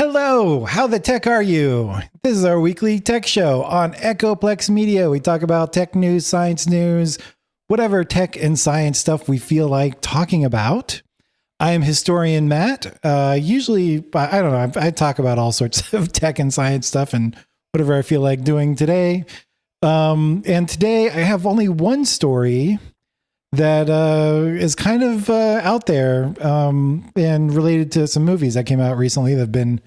Hello, how the tech are you? This is our weekly tech show on Echoplex Media. We talk about tech news, science news, whatever tech and science stuff we feel like talking about. I am historian Matt. Usually, I don't know, I talk about all sorts of tech and science stuff and whatever I feel like doing today. And today I have only one story that is kind of out there and related to some movies that came out recently that have been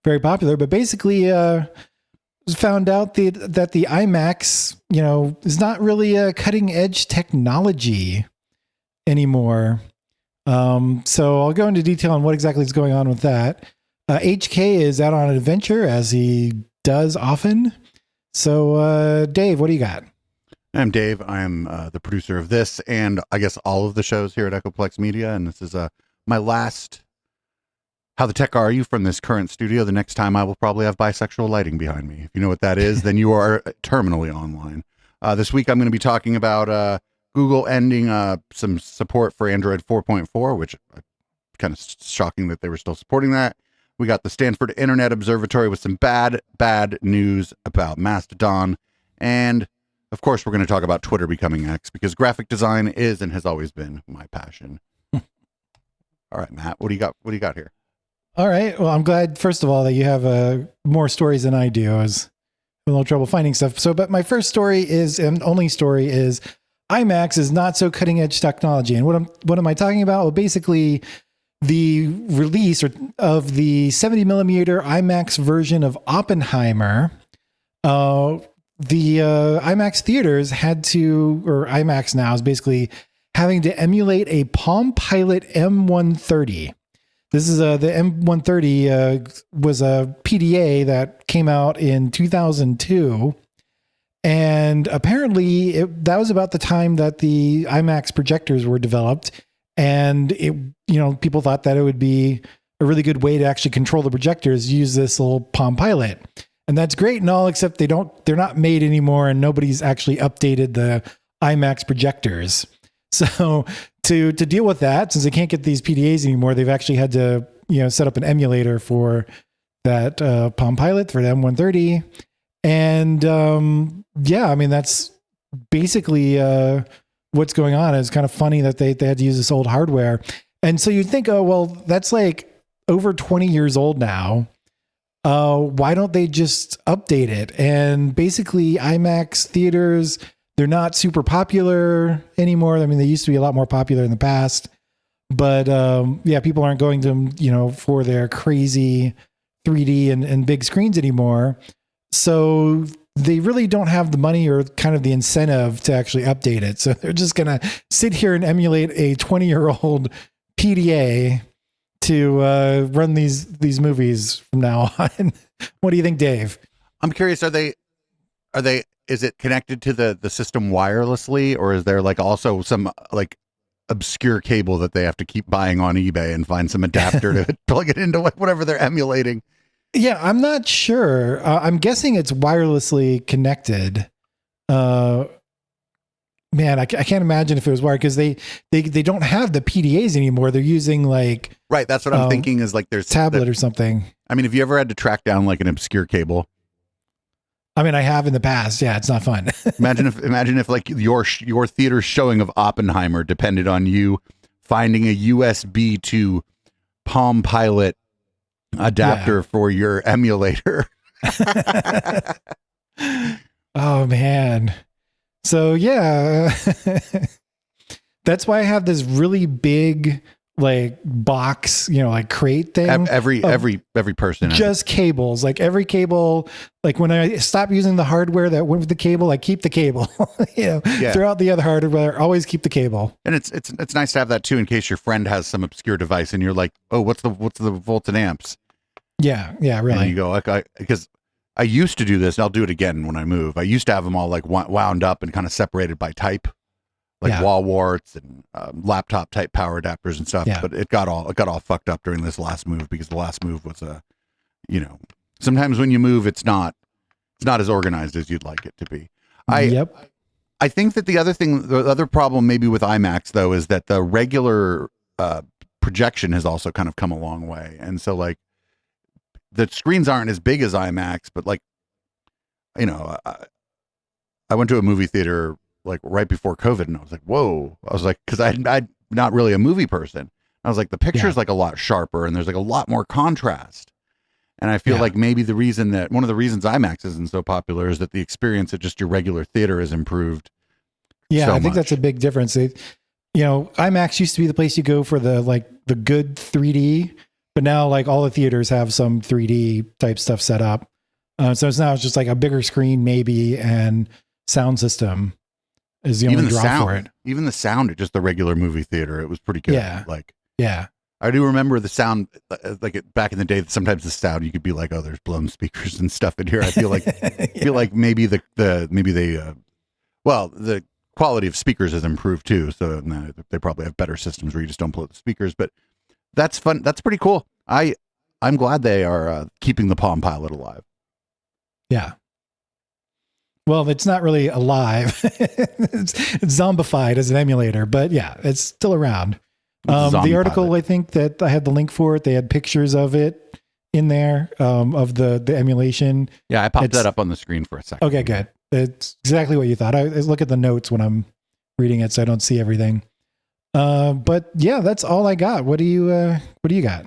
very popular. But basically, found out that the IMAX, is not really a cutting edge technology anymore. So I'll go into detail on what exactly is going on with that. HK is out on an adventure, as he does often. So, Dave, what do you got? I'm Dave. I am the producer of this and I guess all of the shows here at Echoplex Media. And this is my last How the Tech Are You from this current studio. The next time I will probably have bisexual lighting behind me. If you know what that is, then you are terminally online. This week I'm going to be talking about Google ending some support for Android 4.4, which kind of shocking that they were still supporting that. We got the Stanford Internet Observatory with some bad news about Mastodon. And of course, we're going to talk about Twitter becoming X because graphic design is and has always been my passion. All right, Matt, what do you got? What do you got here? All right. Well, I'm glad, first of all, that you have more stories than I do. I was having a little trouble finding stuff. But my first story is, and only story is, IMAX is not so cutting edge technology. And what am I talking about? Well, basically, the release of the 70 millimeter IMAX version of Oppenheimer. The IMAX theaters had to, or IMAX now is basically having to emulate a Palm Pilot M130. This is the M130 was a PDA that came out in 2002. And apparently that was about the time that the IMAX projectors were developed. And people thought that it would be a really good way to actually control the projectors, use this little Palm Pilot. And that's great and all, except they're not made anymore and nobody's actually updated the IMAX projectors. So to deal with that, since they can't get these PDAs anymore, they've actually had to, set up an emulator for that Palm Pilot for the M130. And that's basically what's going on. It's kind of funny that they had to use this old hardware. And so you'd think, oh, well, that's like over 20 years old now. Why don't they just update it? And basically IMAX theaters, they're not super popular anymore. I mean, they used to be a lot more popular in the past, but people aren't going to them, for their crazy 3D and big screens anymore. So they really don't have the money or kind of the incentive to actually update it. So they're just going to sit here and emulate a 20-year-old PDA to run these movies from now on. What do you think, Dave? I'm curious, is it connected to the system wirelessly, or is there like also some like obscure cable that they have to keep buying on eBay and find some adapter to plug it into whatever they're emulating? Yeah, I'm not sure. I'm guessing it's wirelessly connected. Man, I can't imagine if it was wired because they don't have the PDAs anymore. They're using like right. That's what I'm thinking is like there's tablet or something. I mean, have you ever had to track down like an obscure cable? I mean, I have in the past. Yeah, it's not fun. imagine if like your theater showing of Oppenheimer depended on you finding a USB to Palm Pilot adapter for your emulator. Oh man. So yeah, that's why I have this really big like box, like crate thing. Every person just cables, like every cable. Like when I stop using the hardware that went with the cable, I keep the cable. Throughout the other hardware, always keep the cable. And it's nice to have that too, in case your friend has some obscure device and you're like, oh, what's the volts and amps? Yeah, really. And you go like because I used to do this. And I'll do it again when I move. I used to have them all like wound up and kind of separated by type, like wall warts and laptop type power adapters and stuff. But it got all fucked up during this last move because the last move was sometimes when you move, it's not as organized as you'd like it to be. I think that the other problem maybe with IMAX though is that the regular projection has also kind of come a long way, and so like the screens aren't as big as IMAX, but like, you know, I went to a movie theater like right before COVID, and I was like, whoa. I was like, because I'm not really a movie person. I was like, the picture's like a lot sharper, and there's like a lot more contrast. And I feel like maybe one of the reasons IMAX isn't so popular is that the experience at just your regular theater has improved. Yeah, I think that's a big difference. IMAX used to be the place you go for the good 3D, but now like all the theaters have some 3D type stuff set up. So it's just like a bigger screen maybe, and sound system is the only draw for it. Even the sound at just the regular movie theater, it was pretty good. Yeah. I do remember the sound, back in the day, that sometimes the sound, you could be like, oh, there's blown speakers and stuff in here. I feel like, maybe the quality of speakers has improved too. So they probably have better systems where you just don't blow the speakers, but that's fun. That's pretty cool. I'm glad they are keeping the Palm Pilot alive. Yeah. Well, it's not really alive. it's zombified as an emulator, but yeah, it's still around. The article, pilot. I think that I had the link for it. They had pictures of it in there, of the emulation. Yeah, I popped that up on the screen for a second. Okay, good. It's exactly what you thought. I look at the notes when I'm reading it, so I don't see everything. But yeah, that's all I got. What do you got?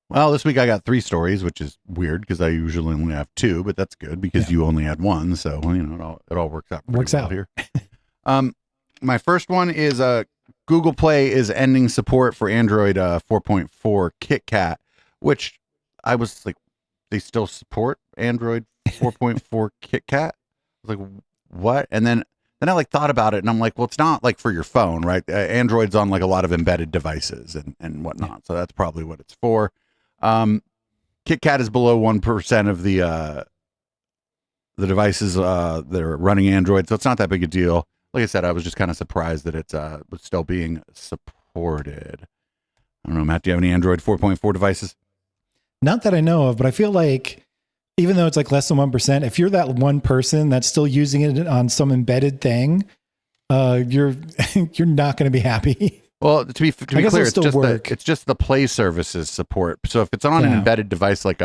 Well, this week I got 3 stories, which is weird because I usually only have 2, but that's good because you only had 1. So, it all works out. Here. My first one is Google Play is ending support for Android 4.4 KitKat, which I was like, they still support Android 4.4 KitKat? I was like, what? And then I like thought about it, and I'm like, well, it's not like for your phone, right? Android's on like a lot of embedded devices and whatnot, so that's probably what it's for. KitKat is below 1% of the devices that are running Android, so it's not that big a deal. Like I said, I was just kind of surprised that it's still being supported. I don't know, Matt, do you have any Android 4.4 devices? Not that I know of, but I feel like even though it's like less than 1%, if you're that one person that's still using it on some embedded thing, you're not going to be happy. Well, to be clear, it's just the Play services support. So if it's on an embedded device like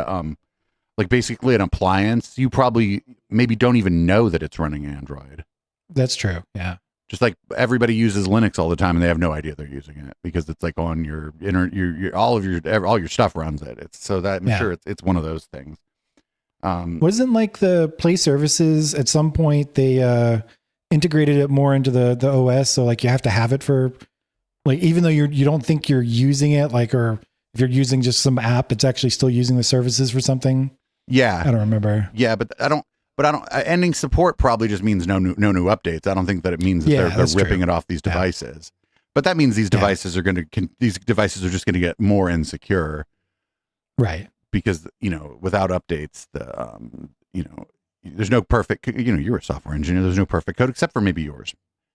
basically an appliance, you probably maybe don't even know that it's running Android. That's true. Yeah. Just like everybody uses Linux all the time and they have no idea they're using it because it's like on your all your stuff runs it. It's so that I'm sure it's one of those things. Wasn't like the Play services at some point they integrated it more into the OS, so like you have to have it for like, even though you don't think you're using it, like, or if you're using just some app, it's actually still using the services for something. Yeah. I don't remember. Yeah, but I don't ending support probably just means no new updates. I don't think that it means that they're ripping it off these devices. But that means these devices are just going to get more insecure. Right. Because, without updates, there's no perfect, you're a software engineer. There's no perfect code except for maybe yours.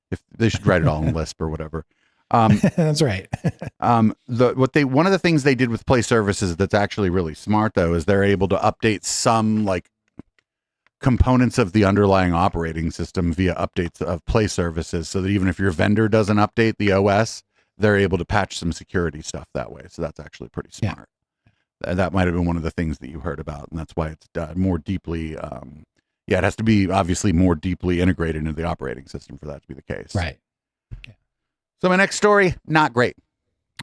If they should write it all in Lisp or whatever. That's right. One of the things they did with Play services that's actually really smart though, is they're able to update some like components of the underlying operating system via updates of Play services, so that even if your vendor doesn't update the OS, they're able to patch some security stuff that way. So that's actually pretty smart. That might have been one of the things that you heard about, and that's why it's more deeply. It has to be obviously more deeply integrated into the operating system for that to be the case. Right. Yeah. So my next story, not great.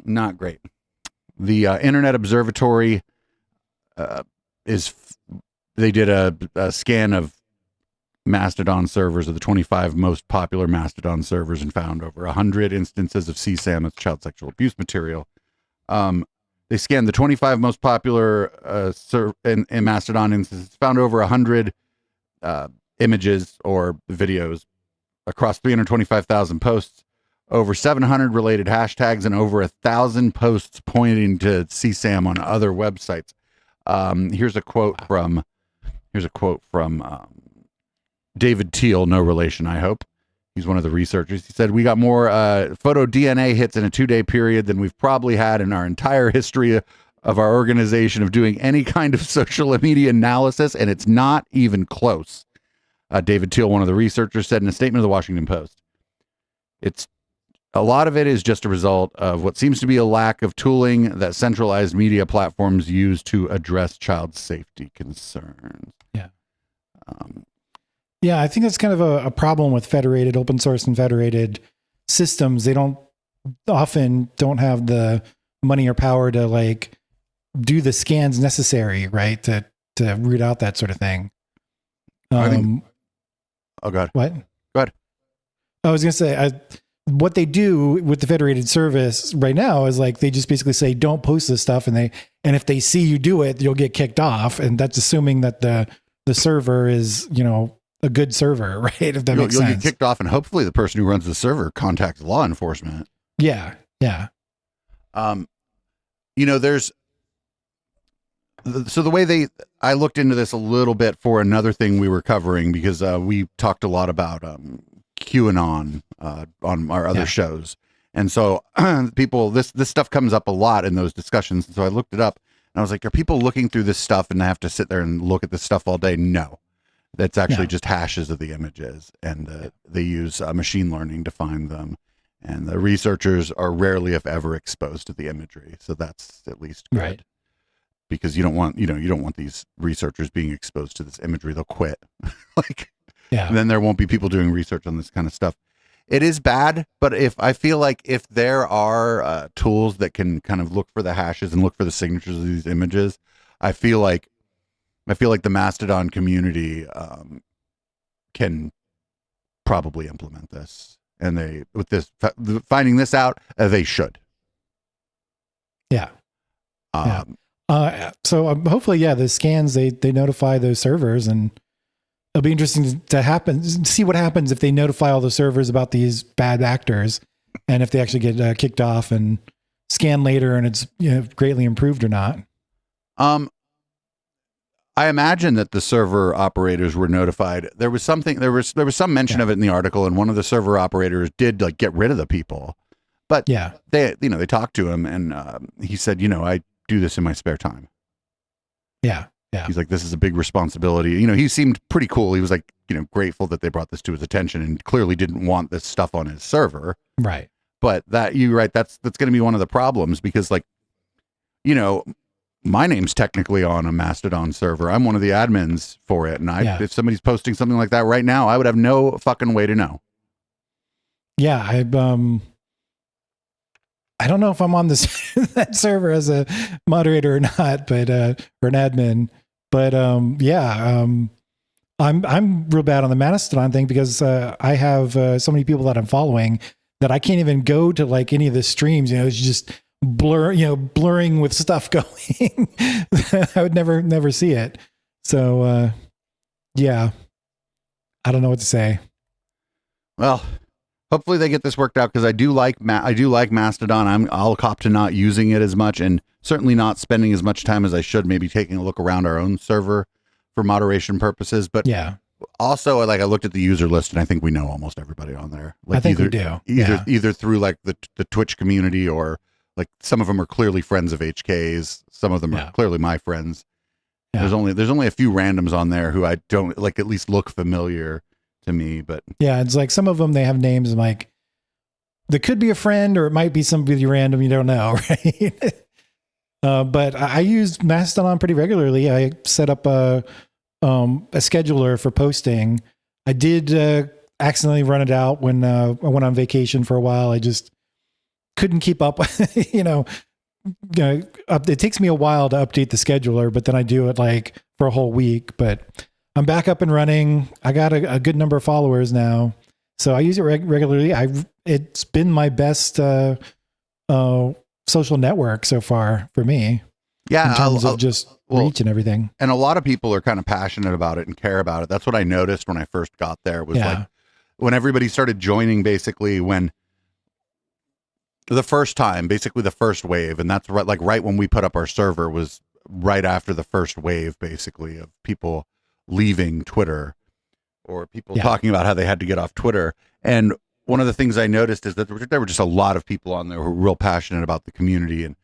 The Internet Observatory they did a scan of Mastodon servers, of the 25 most popular Mastodon servers, and found over 100 instances of CSAM, as child sexual abuse material. They scanned the 25 most popular in Mastodon instances, found over 100 images or videos across 325,000 posts, over 700 related hashtags, and over 1,000 posts pointing to CSAM on other websites. Here's a quote from David Teal, no relation, I hope. He's one of the researchers. He said, "We got more photo DNA hits in a 2-day period than we've probably had in our entire history of our organization of doing any kind of social media analysis, and it's not even close." David Teal, one of the researchers, said in a statement to the Washington Post, a lot of it is just a result of what seems to be a lack of tooling that centralized media platforms use to address child safety concerns. Yeah. Um, Yeah, I think that's kind of a problem with federated, open source and federated systems. They often don't have the money or power to like do the scans necessary, right? To root out that sort of thing. I think, oh, God. What? Go ahead. I was going to say, what they do with the federated service right now is like, they just basically say, don't post this stuff. And if they see you do it, you'll get kicked off. And that's assuming that the server is, a good server, right? If that makes sense. You'll get kicked off, and hopefully the person who runs the server contacts law enforcement. Yeah. Yeah. There's, so the way I looked into this a little bit for another thing we were covering, because we talked a lot about QAnon on our other shows. And so this stuff comes up a lot in those discussions. And so I looked it up and I was like, are people looking through this stuff and have to sit there and look at this stuff all day? No, that's actually just hashes of the images, and they use machine learning to find them. And the researchers are rarely, if ever, exposed to the imagery. So that's at least good. Right. Because you don't want these researchers being exposed to this imagery. They'll quit. And then there won't be people doing research on this kind of stuff. It is bad, but I feel like if there are tools that can kind of look for the hashes and look for the signatures of these images, I feel like the Mastodon community can probably implement this, and finding this out, they should. Yeah. So hopefully, the scans, they notify those servers, and it'll be interesting to see what happens if they notify all the servers about these bad actors, and if they actually get kicked off and scan later and it's greatly improved or not. I imagine that the server operators were notified. There was some mention of it in the article, and one of the server operators did like get rid of the people, but they talked to him, and he said, I do this in my spare time. Yeah. He's like, this is a big responsibility. He seemed pretty cool. He was like, grateful that they brought this to his attention, and clearly didn't want this stuff on his server. Right. But you're right. That's going to be one of the problems, because my name's technically on a Mastodon server. I'm one of the admins for it. And if somebody's posting something like that right now, I would have no fucking way to know. Yeah. I don't know if I'm on that server as a moderator or not, but, or an admin, but, I'm real bad on the Mastodon thing, because, I have, so many people that I'm following that I can't even go to like any of the streams, it's just blurring with stuff going. I would never see it. So, I don't know what to say. Well, hopefully they get this worked out, because I do like Mastodon. I'll cop to not using it as much, and certainly not spending as much time as I should, maybe taking a look around our own server for moderation purposes. But also, I looked at the user list, and I think we know almost everybody on there. I think we do. Either through like the Twitch community, or like some of them are clearly friends of HK's. Some of them are clearly my friends. Yeah. There's only a few randoms on there who I don't like, at least look familiar to me, but it's like some of them, they have names like that could be a friend, or it might be somebody random, you don't know, right? But I use Mastodon pretty regularly. I set up a scheduler for posting. I did accidentally run it out when I went on vacation for a while. I just couldn't keep up. It takes me a while to update the scheduler, but then I do it like for a whole week. But I'm back up and running. I got a good number of followers now, so I use it regularly. It's been my best social network so far for me. Yeah, in terms of just reach and everything. And a lot of people are kind of passionate about it and care about it. That's what I noticed when I first got there. Was like when everybody started joining, basically when the first time, basically the first wave, and that's right when we put up our server was right after the first wave, basically, of people leaving Twitter, or people talking about how they had to get off Twitter. And one of the things I noticed is that there were just a lot of people on there who were real passionate about the community, and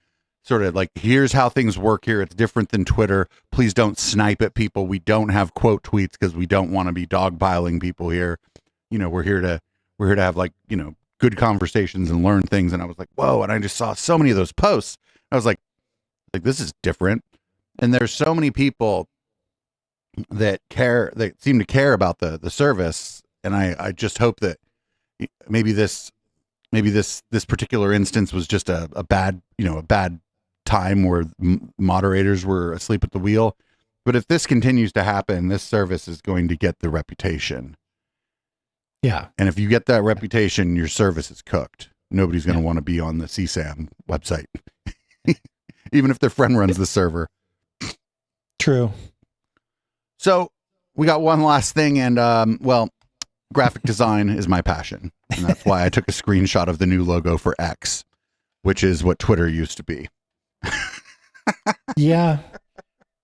sort of like, here's how things work here. It's different than Twitter. Please don't snipe at people. We don't have quote tweets because we don't want to be dogpiling people here. We're here to have good conversations and learn things. And I was like, whoa. And I just saw so many of those posts. I was like, this is different. And there's so many people that seem to care about the service. And I just hope that maybe this particular instance was just a bad time where moderators were asleep at the wheel. But if this continues to happen, this service is going to get the reputation. Yeah. And if you get that reputation, your service is cooked. Nobody's going to want to be on the CSAM website, even if their friend runs the server. True. So we got one last thing, and graphic design is my passion, and that's why I took a screenshot of the new logo for X, which is what Twitter used to be. Yeah.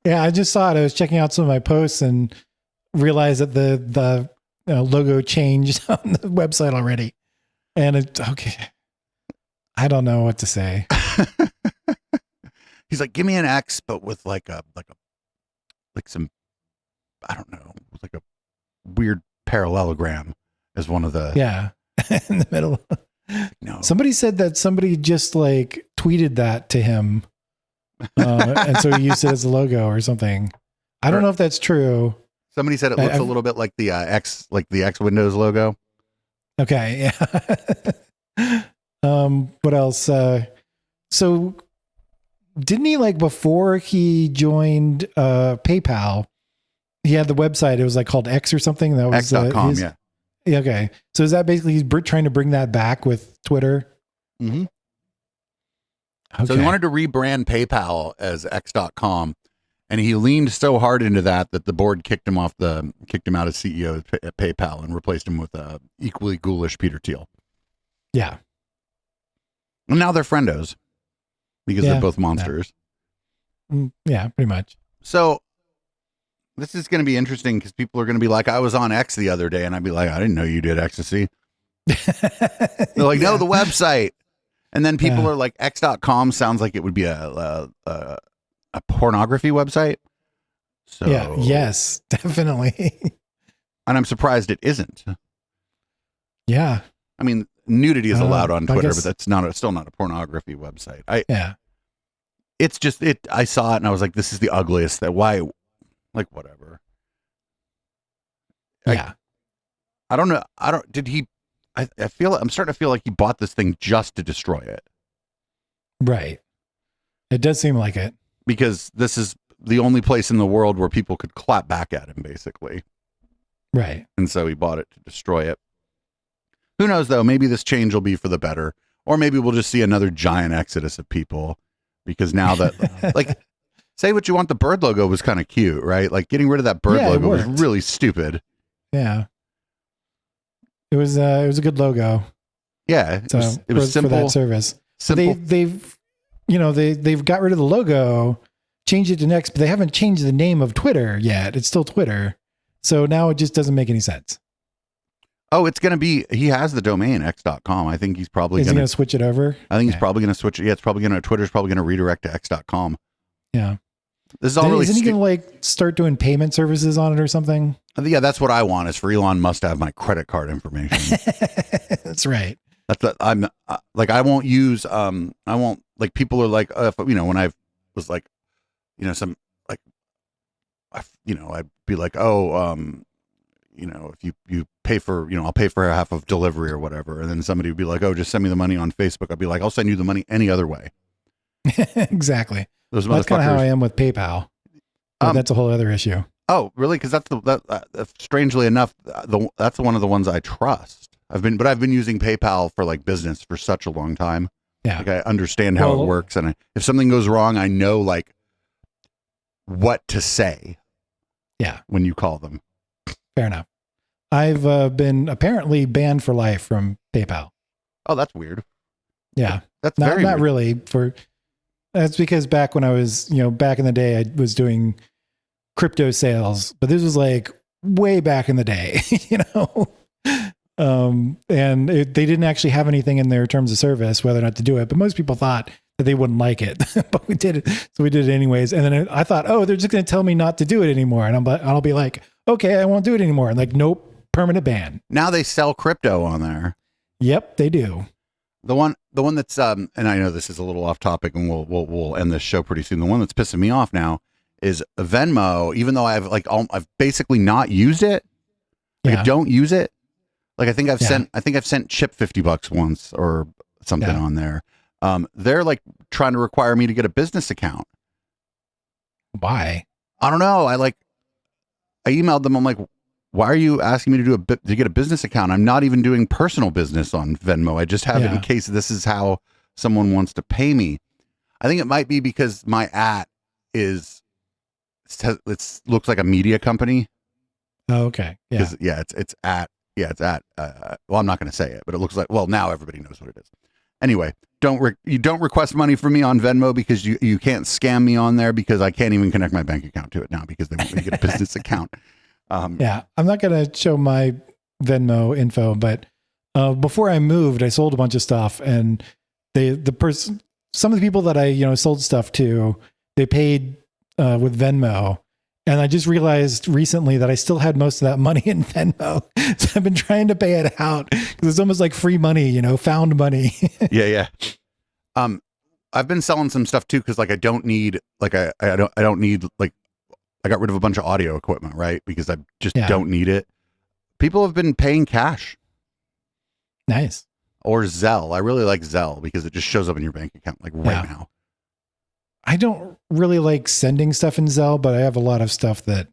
I just saw it. I was checking out some of my posts and realized that the logo changed on the website already. And okay. I don't know what to say. He's like, give me an X, but with like some, I don't know, like a weird parallelogram as one of the in the middle. No. Somebody said that somebody just like tweeted that to him. And so he used it as a logo or something. I don't know if that's true. Somebody said it looks a little bit like the X Windows logo. Okay. Yeah. What else? So didn't he, like, before he joined PayPal, he had the website, it was like called X or something? That was X.com, yeah. Okay. So is that basically he's trying to bring that back with Twitter? Mm-hmm. Okay. So he wanted to rebrand PayPal as X.com, and he leaned so hard into that the board kicked him out as CEO at PayPal and replaced him with a equally ghoulish Peter Thiel. Yeah. And now they're friendos because they're both monsters. Yeah, pretty much. So this is going to be interesting because people are going to be like, I was on X the other day, and I'd be like, I didn't know you did ecstasy. They're like, no, the website. And then people are like, X.com sounds like it would be a pornography website. So yes, definitely. And I'm surprised it isn't. Yeah. I mean, nudity is allowed on Twitter, but that's still not a pornography website. It's just I saw it and I was like, this is the ugliest that why, like, whatever. Yeah. I don't know. I'm starting to feel like he bought this thing just to destroy it. Right. It does seem like it. Because this is the only place in the world where people could clap back at him, basically. Right. And so he bought it to destroy it. Who knows, though? Maybe this change will be for the better. Or maybe we'll just see another giant exodus of people. Because now that, like, say what you want, the bird logo was kind of cute, right? Like, getting rid of that bird logo was really stupid. Yeah. It was a good logo. Yeah. It was simple. For that service. Simple. They've got rid of the logo, changed it to Next, but they haven't changed the name of Twitter yet. It's still Twitter. So now it just doesn't make any sense. Oh, it's going to be, he has the domain X.com. I think he's probably going to switch it over. I think he's probably going to switch it. Yeah, Twitter's probably going to redirect to X.com. Yeah. This is all really Isn't he going to like start doing payment services on it or something? Yeah, that's what I want is for Elon Musk to have my credit card information. That's right. I won't use, like people are like, when I was like, some like, I'd be like, if you pay for, I'll pay for half of delivery or whatever. And then somebody would be like, oh, just send me the money on Facebook. I'd be like, I'll send you the money any other way. Exactly. That's kind of how I am with PayPal. But that's a whole other issue. Oh, really? Because strangely enough, that's one of the ones I trust. I've been using PayPal for like business for such a long time. Yeah. Like I understand how it works. And if something goes wrong, I know like what to say. Yeah. When you call them. Fair enough. I've been apparently banned for life from PayPal. Oh, that's weird. Yeah. That's not weird. really that's because back when I was, back in the day, I was doing crypto sales, but this was like way back in the day, and they didn't actually have anything in their terms of service, whether or not to do it. But most people thought that they wouldn't like it, but we did it. So we did it anyways. And then I thought, oh, they're just going to tell me not to do it anymore. And I'll be like, okay, I won't do it anymore. And like, nope, permanent ban. Now they sell crypto on there. Yep, they do. The one that's and I know this is a little off topic, and we'll end this show pretty soon. The one that's pissing me off now is Venmo. Even though I've basically not used it, like, I don't use it. Like I think I've sent Chip $50 once or something on there. They're like trying to require me to get a business account. Why? I don't know. I emailed them. I'm like, why are you asking me to get a business account? I'm not even doing personal business on Venmo. I just have it in case this is how someone wants to pay me. I think it might be because my it looks like a media company. Oh, okay. Yeah. It's at well, I'm not going to say it, but it looks like, well, now everybody knows what it is. Anyway, you don't request money from me on Venmo because you can't scam me on there, because I can't even connect my bank account to it now because they want me to get a business account. I'm not going to show my Venmo info, but before I moved, I sold a bunch of stuff, and some of the people that I sold stuff to, they paid with Venmo, and I just realized recently that I still had most of that money in Venmo, so I've been trying to pay it out because it's almost like free money, found money. Yeah. I've been selling some stuff too, because I don't need I got rid of a bunch of audio equipment, right? Because I just don't need it. People have been paying cash. Nice. Or Zelle. I really like Zelle because it just shows up in your bank account right now. I don't really like sending stuff in Zelle, but I have a lot of stuff that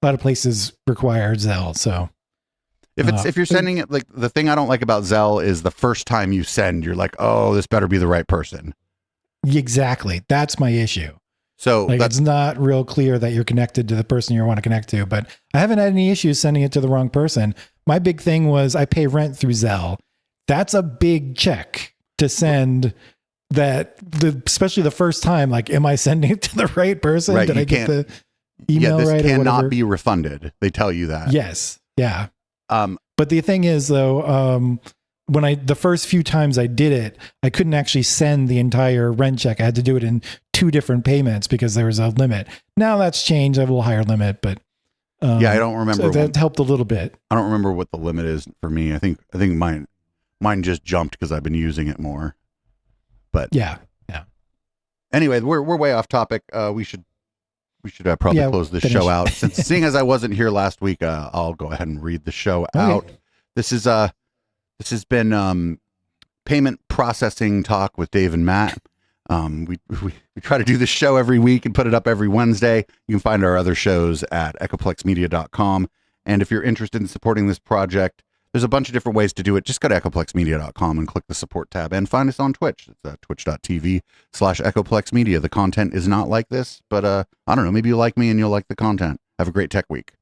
a lot of places require Zelle. So if you're sending it, the thing I don't like about Zelle is the first time you send, you're like, oh, this better be the right person. Exactly. That's my issue. So it's not real clear that you're connected to the person you want to connect to, but I haven't had any issues sending it to the wrong person. My big thing was I pay rent through Zelle. That's a big check to send, especially the first time. Am I sending it to the right person? Right, Did I get the email this right? This cannot be refunded. They tell you that. Yes. Yeah. But the thing is though, when the first few times I did it, I couldn't actually send the entire rent check. I had to do it in 2 different payments because there was a limit. Now that's changed. I have a little higher limit, but I don't remember. So that helped a little bit. I don't remember what the limit is for me. I think mine just jumped because I've been using it more. But yeah. Anyway, we're way off topic. We should probably close this show out. Seeing as I wasn't here last week, I'll go ahead and read the show out. This has been payment processing talk with Dave and Matt. We try to do this show every week and put it up every Wednesday. You can find our other shows at echoplexmedia.com. And if you're interested in supporting this project, there's a bunch of different ways to do it. Just go to echoplexmedia.com and click the support tab, and find us on Twitch. It's twitch.tv/echoplexmedia. The content is not like this, but I don't know. Maybe you like me and you'll like the content. Have a great tech week.